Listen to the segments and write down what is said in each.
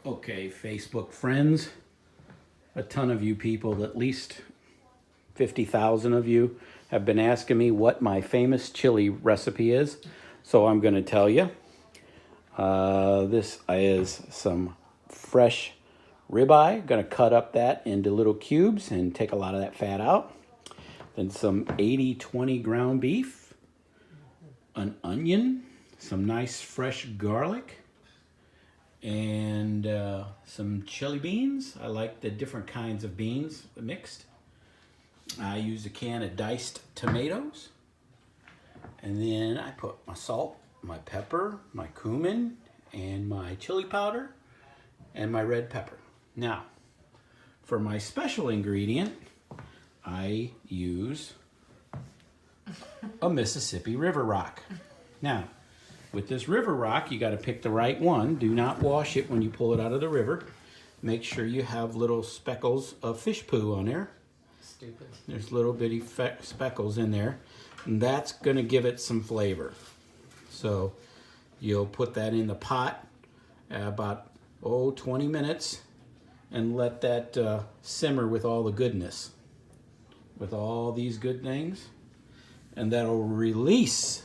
Okay, Facebook friends, a ton of you people, at least 50,000 of you, have been asking me what my famous chili recipe is. So I'm going to tell you. This is some fresh ribeye. Going to cut up that into little cubes and take a lot of that fat out. Then some 80/20 ground beef, an onion, some nice fresh garlic, and some chili beans. I like the different kinds of beans mixed. I use a can of diced tomatoes, and then I put my salt, my pepper, my cumin, and my chili powder, and my red pepper. Now, for my special ingredient, I use a Mississippi River Rock. Now, with this river rock, you got to pick the right one. Do not wash it when you pull it out of the river. Make sure you have little speckles of fish poo on there. Stupid. There's little bitty speckles in there. And that's going to give it some flavor. So you'll put that in the pot about 20 minutes and let that simmer with all the goodness. With all these good things. And that'll release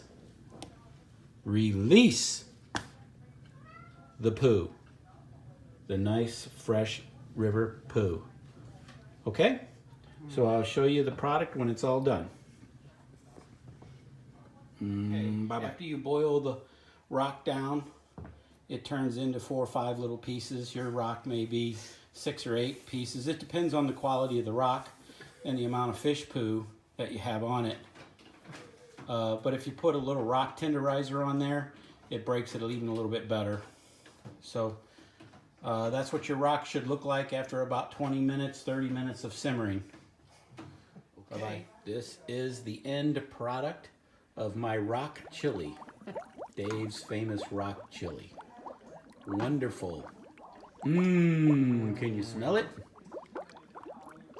the poo, the nice fresh river poo. Okay, so I'll show you the product when it's all done. Bye-bye. After you boil the rock down, it turns into 4 or 5 little pieces. Your rock may be 6 or 8 pieces. It depends on the quality of the rock and the amount of fish poo that you have on it. But if you put a little rock tenderizer on there, it breaks it even a little bit better. So that's what your rock should look like after about 20 minutes, 30 minutes of simmering. Okay. Bye-bye. This is the end product of my rock chili. Dave's famous rock chili. Wonderful. Can you smell it?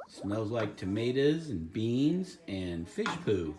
Smells like tomatoes and beans and fish poo.